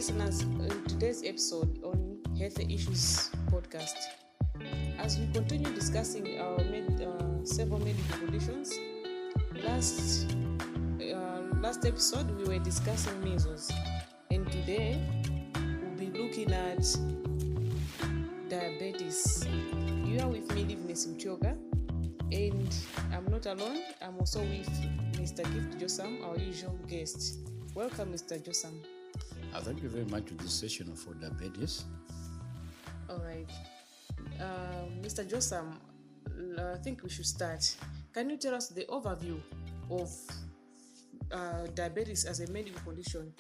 listeners, in today's episode on Health Issues podcast. As we continue discussing our several medical conditions, last episode we were discussing measles, and today we'll be looking at diabetes. You are with me, Livness Mchoga, and I'm not alone. I'm also with Mr. Gift Josam, our usual guest. Welcome, Mr. Josam. Thank you very much to this session for diabetes. All right. Mr. Josam, I think we should start. Can you tell us the overview of diabetes as a medical condition?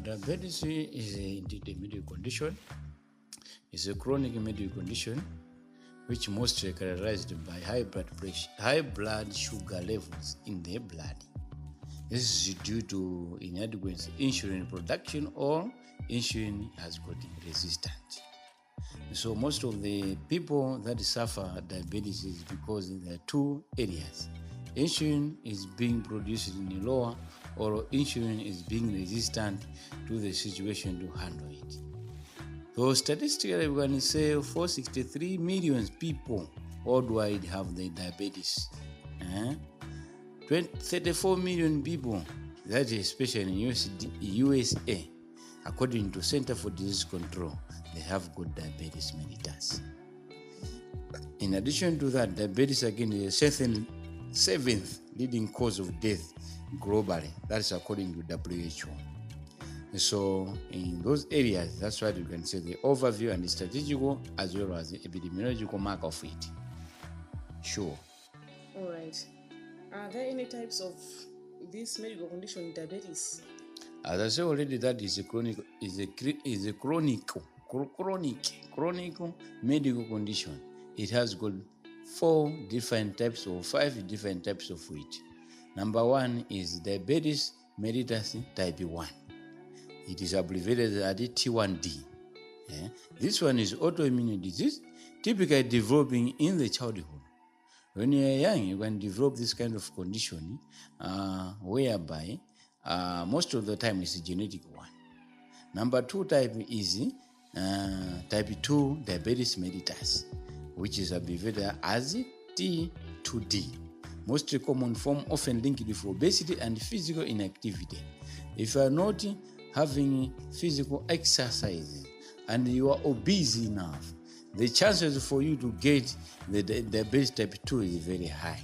Diabetes is indeed a medical condition. It's a chronic medical condition which mostly characterized by high blood sugar levels in the blood. This is due to inadequate insulin production or insulin has got resistance. So most of the people that suffer diabetes is because there are two areas. Insulin is being produced in the lower, or insulin is being resistant to the situation to handle it. So statistically, we can say 463 million people worldwide have the diabetes. 34 million people, that is especially in USA, according to Center for Disease Control, they have got diabetes mellitus. In addition to that, diabetes again is the seventh leading cause of death globally. That's according to WHO. So in those areas, that's why you can say the overview and the statistical as well as the epidemiological mark of it. Sure. All right. Are there any types of this medical condition, diabetes? As I said already, that is a chronic medical condition. It has got 5 different types of it. Number 1 is diabetes mellitus type 1. It is abbreviated as T1D. This one is autoimmune disease, typically developing in the childhood. When you are young, you can develop this kind of condition whereby most of the time it's a genetic one. Number 2 type is type 2 diabetes mellitus, which is abbreviated as T2D. Most common form often linked with obesity and physical inactivity. If you are not having physical exercise and you are obese enough, the chances for you to get the diabetes type 2 is very high.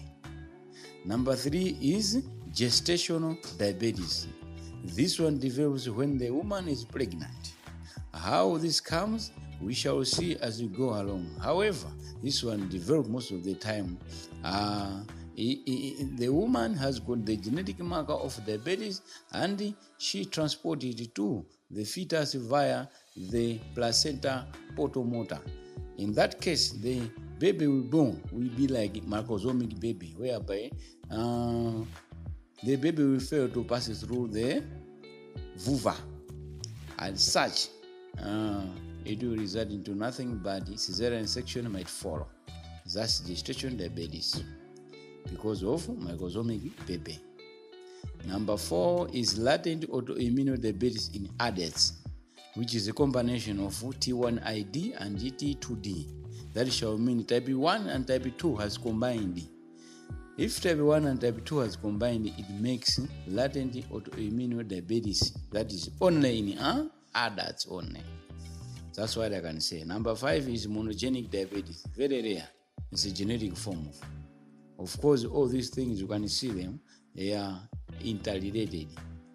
Number 3 is gestational diabetes. This one develops when the woman is pregnant. How this comes, we shall see as we go along. However, this one develops most of the time. The woman has got the genetic marker of diabetes and she transported it to the fetus via the placenta potomotor. In that case, the baby will be like macrosomic baby, whereby the baby will fail to pass through the vulva. As such, it will result into nothing but cesarean section might follow. That's gestational diabetes because of macrosomic baby. Number 4 is latent autoimmune diabetes in adults, which is a combination of T1ID and T2D. That shall mean type 1 and type 2 has combined. If type 1 and type 2 has combined, it makes latent autoimmune diabetes. That is only in adults only. That's what I can say. Number 5 is monogenic diabetes. Very rare. It's a genetic form. Of course, all these things, you can see them, they are interrelated.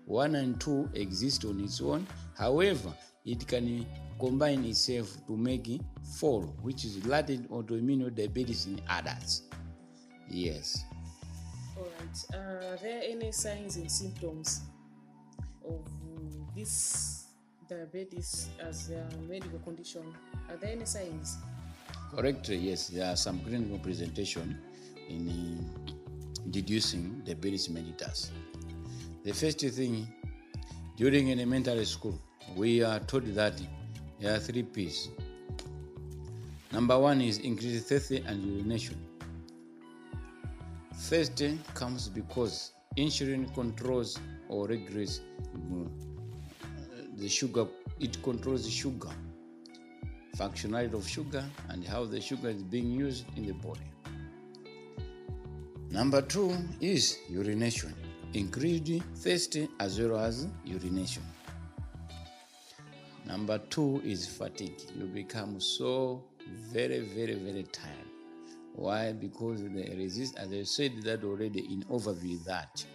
1 and 2 exist on its own. However, it can combine itself to make 4, which is latent autoimmune diabetes in adults. Yes. All right. Are there any signs and symptoms of this diabetes as a medical condition? Are there any signs? Correct. Yes, there are some clinical presentation in deducing diabetes mellitus. The first thing, during elementary school, we are told that there are 3 P's. Number 1 is increased thirst and urination. Thirst comes because insulin controls or regulates the sugar, it controls the sugar, functionality of sugar, and how the sugar is being used in the body. Number 2 is urination, increased thirst as well as urination. Number 2 is fatigue. You become so very, very, very tired. Why? Because the resist, as I said that already in overview, that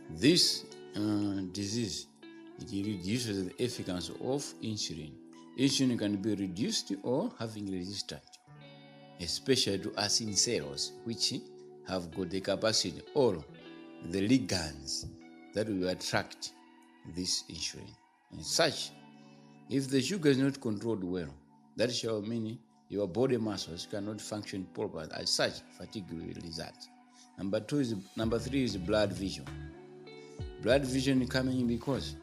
this disease, it reduces the efficacy of insulin. Insulin can be reduced or having resistance, especially to acin cells, which have got the capacity or the ligands that will attract this insulin. And such, if the sugar is not controlled well, that shall mean your body muscles cannot function properly. As such, fatigue will result. Number 3 is blood vision. Blood vision coming because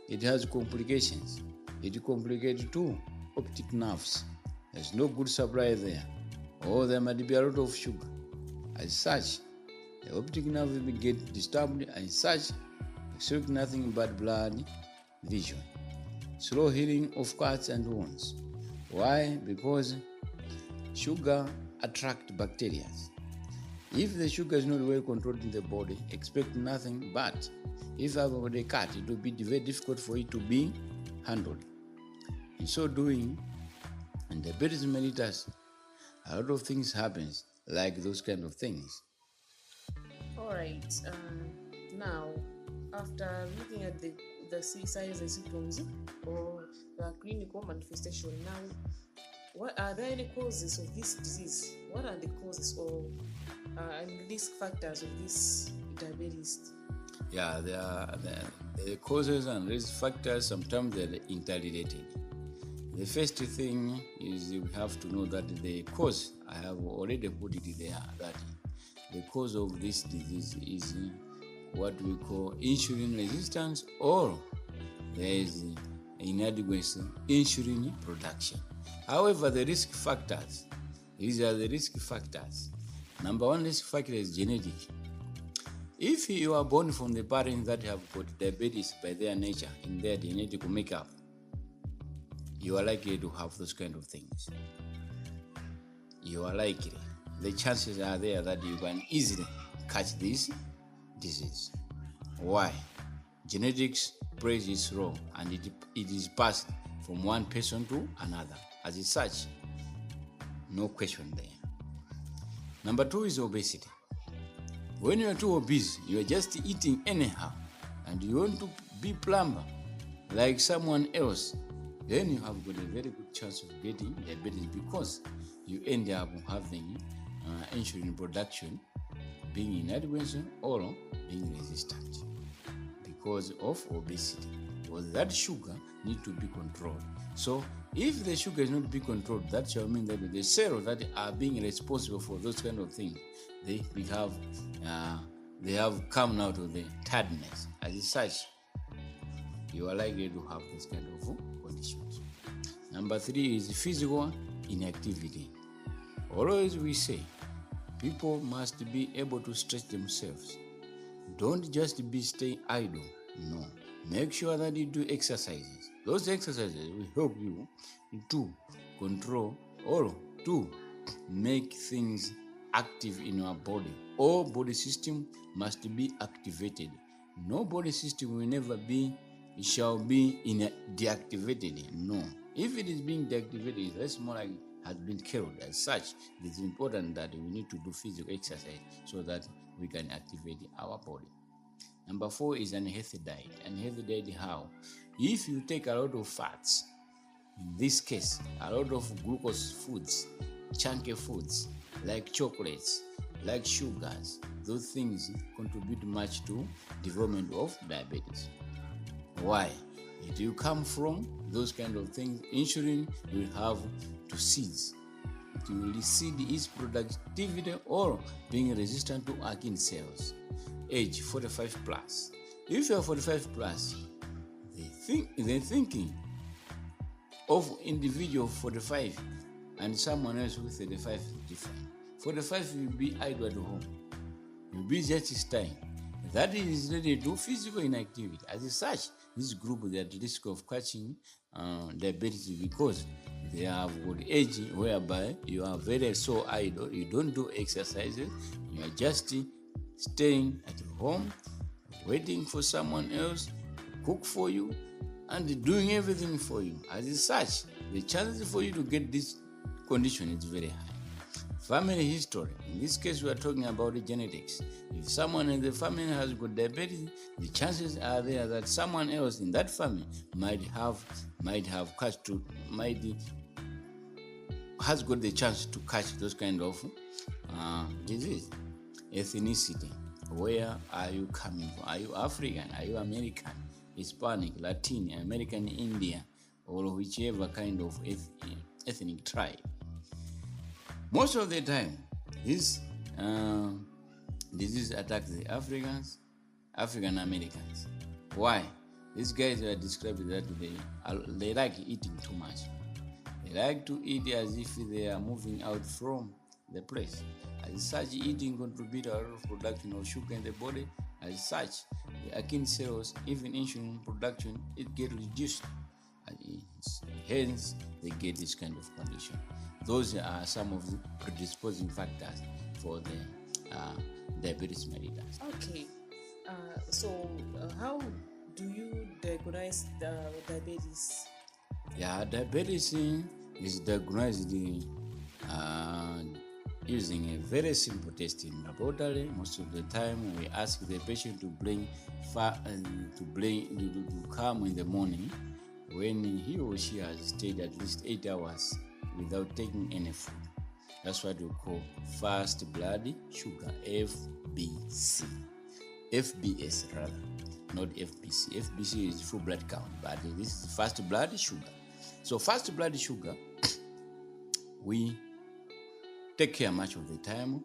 it has complications. It complicates too optic nerves. There's no good supply there, or there might be a lot of sugar. As such, the optic nerve will get disturbed, and such, expect nothing but blood vision. Slow healing of cuts and wounds. Why? Because sugar attracts bacteria. If the sugar is not well controlled in the body, expect nothing but, if I have a cut, it will be very difficult for it to be handled. In so doing, in diabetes mellitus, a lot of things happens, like those kind of things. All right. Now, after looking at the signs and symptoms or the clinical manifestation, now, what are there any causes of this disease? What are the causes or risk factors of this diabetes? Yeah, the causes and risk factors, sometimes they're interrelated. The first thing is we have to know that the cause, I have already put it there, that the cause of this disease is what we call insulin resistance, or there is inadequate insulin production. However, the risk factors, these are the risk factors. Number 1 risk factor is genetic. If you are born from the parents that have got diabetes by their nature, in their genetic makeup, you are likely to have those kind of things. You are likely. The chances are there that you can easily catch this disease. Why? Genetics plays its role, and it is passed from one person to another. As such, no question there. Number 2 is obesity. When you are too obese, you are just eating anyhow, and you want to be plumber like someone else, then you have got a very good chance of getting diabetes, because you end up having insulin production being inadequate or being resistant because of obesity. Because that sugar needs to be controlled. So if the sugar is not being controlled, that shall mean that the cells that are being responsible for those kind of things, they have come out of the tiredness. As such, you are likely to have this kind of conditions. Number 3 is physical inactivity. Always we say, people must be able to stretch themselves. Don't just be stay idle. No. Make sure that you do exercises. Those exercises will help you to control or to make things active in your body. All body system must be activated. No body system will never be, it shall be deactivated. No. If it is being deactivated, that's more like has been killed. As such, it is important that we need to do physical exercise so that we can activate our body. Number 4 is an unhealthy diet. Unhealthy diet how? If you take a lot of fats, in this case, a lot of glucose foods, chunky foods, like chocolates, like sugars, those things contribute much to development of diabetes. Why? It will come from those kind of things. Insulin will have to cease. It will recede its productivity or being resistant to actin cells. Age 45 plus. If you are 45 plus, the thinking of individual 45 and someone else with 35 is different. 45 will be idle at home. You'll be just staying. That is related to physical inactivity. As such, this group they are at risk of catching diabetes because they have got age whereby you are very so idle, you don't do exercises, you are just staying at home, waiting for someone else to cook for you and doing everything for you. As such, the chances for you to get this condition is very high. Family history. In this case, we are talking about genetics. If someone in the family has got diabetes, the chances are there that someone else in that family has got the chance to catch those kind of disease. Ethnicity. Where are you coming from? Are you African? Are you American, Hispanic, Latin, American, Indian, or whichever kind of ethnic tribe? Most of the time, this disease attacks the African Americans. Why? These guys are described that they like eating too much. They like to eat as if they are moving out from the place. As such, eating contributes a lot of production of sugar in the body. As such, the Akin cells, even insulin production, it gets reduced. Hence, they get this kind of condition. Those are some of the predisposing factors for the diabetes mellitus. Okay, so how do you diagnose the diabetes? Yeah, diabetes is diagnosed using a very simple test in laboratory. Most of the time, we ask the patient to come in the morning when he or she has stayed at least 8 hours without taking any food. That's what we call fast blood sugar, FBC. FBS rather, not FBC. FBC is full blood count, but this is fast blood sugar. So fast blood sugar, we take care much of the time.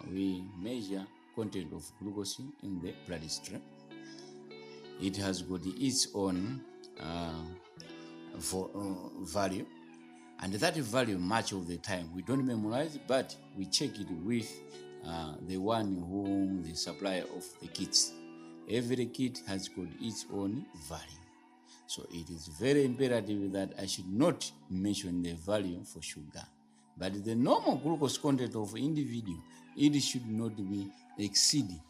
We measure content of glucose in the bloodstream. It has got its own value, and that value much of the time we don't memorize, but we check it with the one who the supplier of the kits. Every kit has got its own value, so it is very imperative that I should not mention the value for sugar, but the normal glucose content of individual, it should not be exceeding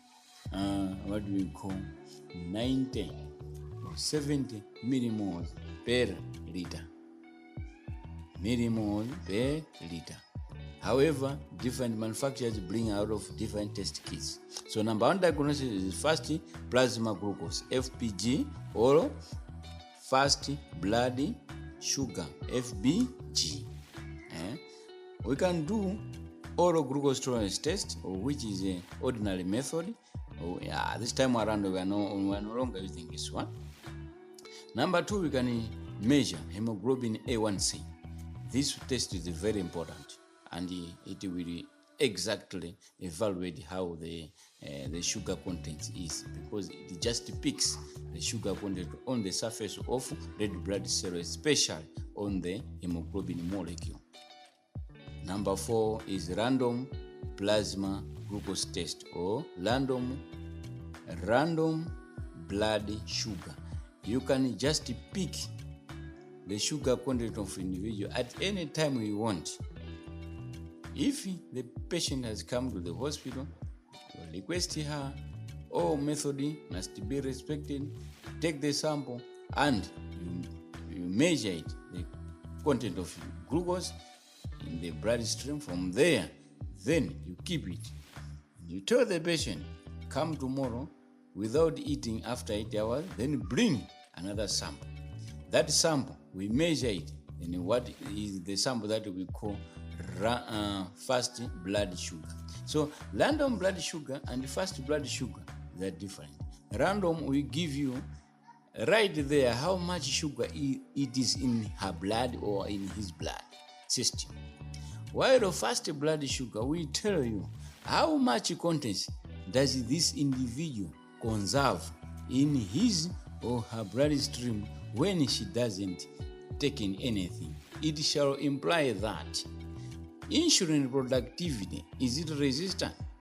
what we call 90 or 70 millimoles per liter. Millimoles per liter. However, different manufacturers bring out of different test kits. So number one diagnosis is fast plasma glucose, FPG, or fast blood sugar, FBG. We can do oral glucose tolerance test, which is an ordinary method. This time around we are no longer using this one. Number two, we can measure hemoglobin A1C. This test is very important, and it will exactly evaluate how the sugar content is, because it just picks the sugar content on the surface of red blood cells, especially on the hemoglobin molecule. Number four is random plasma glucose test, or random blood sugar. You can just pick the sugar content of individual at any time you want. If the patient has come to the hospital, you request her, all method must be respected. Take the sample and you measure it, the content of glucose in the bloodstream. From there, then you keep it. You tell the patient, come tomorrow without eating after 8 hours, then bring another sample. That sample, we measure it, and what is the sample that we call fast blood sugar. So random blood sugar and fast blood sugar, they're different. Random will give you right there how much sugar it is in her blood or in his blood system. While fast blood sugar will tell you how much content does this individual conserve in his or her bloodstream when she doesn't take in anything. It shall imply that insulin productivity, is it resistant?